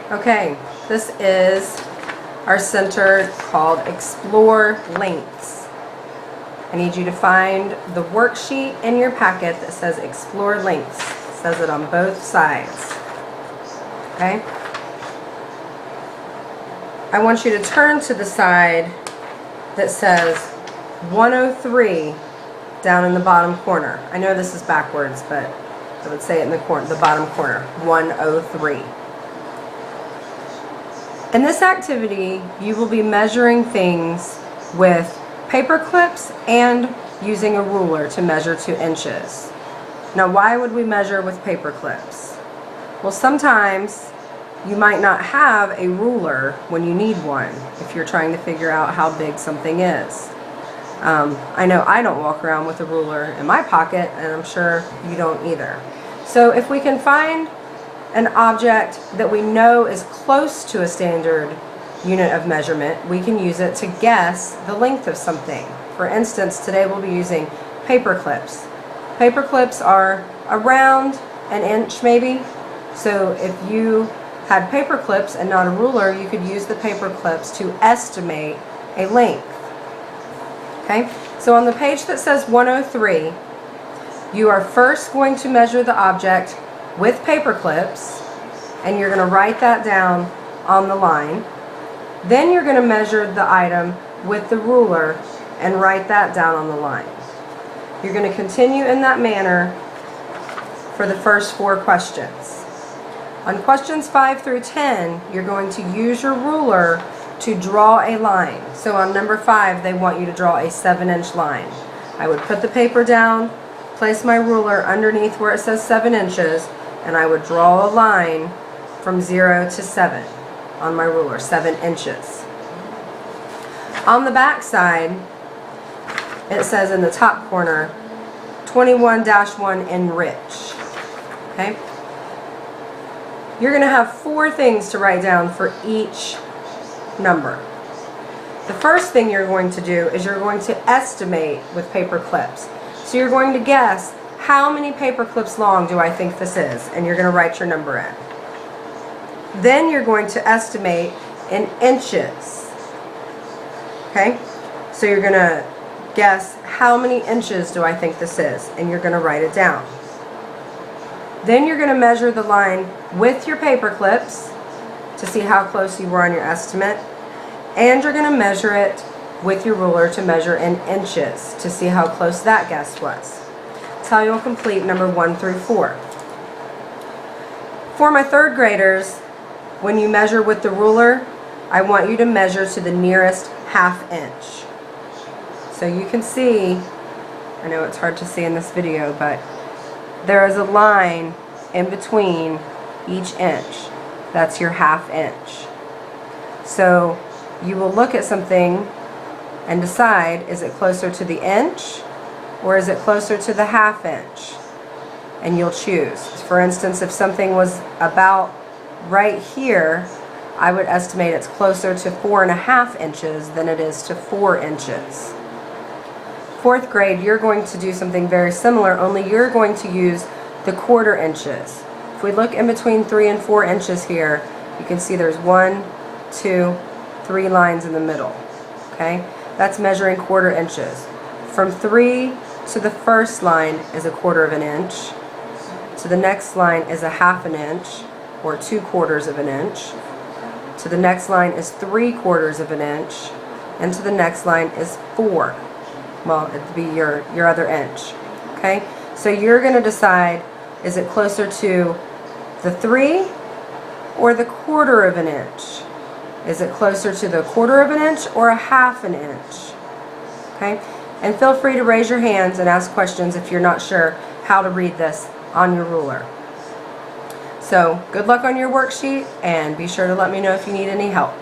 Okay, this is our center called Explore Lengths. I need you to find the worksheet in your packet that says Explore Lengths. It says it on both sides. Okay? I want you to turn to the side that says 103 down in the bottom corner. I know this is backwards, but I would say it in the bottom corner. 103. In this activity, you will be measuring things with paper clips and using a ruler to measure 2 inches. Now, why would we measure with paper clips? Well, sometimes you might not have a ruler when you need one if you're trying to figure out how big something is. I know I don't walk around with a ruler in my pocket, and I'm sure you don't either. So if we can find an object that we know is close to a standard unit of measurement, we can use it to guess the length of something. For instance, today we'll be using paper clips. Paper clips are around an inch maybe. So if you had paper clips and not a ruler, you could use the paper clips to estimate a length. Okay, so on the page that says 103, you are first going to measure the object with paper clips, and you're going to write that down on the line. Then you're going to measure the item with the ruler and write that down on the line. You're going to continue in that manner for the first 4 questions. On questions 5 through 10, you're going to use your ruler to draw a line. So on number 5, they want you to draw a 7-inch line. I would put the paper down, place my ruler underneath where it says 7 inches, and I would draw a line from 0 to 7 on my ruler, 7 inches. On the back side, it says in the top corner, 21-1 enrich. Okay? You're going to have 4 things to write down for each number. The first thing you're going to do is you're going to estimate with paper clips. So you're going to guess, how many paper clips long do I think this is? And you're going to write your number in. Then you're going to estimate in inches. Okay? So you're going to guess, how many inches do I think this is? And you're going to write it down. Then you're going to measure the line with your paper clips to see how close you were on your estimate. And you're going to measure it with your ruler to measure in inches to see how close that guess was. That's how you'll complete number 1 through 4. For my 3rd graders, when you measure with the ruler, I want you to measure to the nearest 1/2 inch. So you can see, I know it's hard to see in this video, but there is a line in between each inch. That's your 1/2 inch. So you will look at something and decide, is it closer to the inch or is it closer to the 1/2 inch? And you'll choose. For instance, if something was about right here, I would estimate it's closer to 4.5 inches than it is to 4 inches. 4th grade, you're going to do something very similar, only you're going to use the 1/4 inches. If we look in between 3 and 4 inches here, you can see there's 1, 2, 3 lines in the middle. Okay? That's measuring 1/4 inches. From 3 to the first line is 1/4 inch. To the next line is 1/2 inch, or 2/4 inch. To the next line is 3/4 inch. And to the next line is 4. Well, it'd be your other inch. Okay? So you're going to decide, is it closer to the 3 or the 1/4 inch? Is it closer to the 1/4 inch or 1/2 inch? Okay? And feel free to raise your hands and ask questions if you're not sure how to read this on your ruler. So, good luck on your worksheet, and be sure to let me know if you need any help.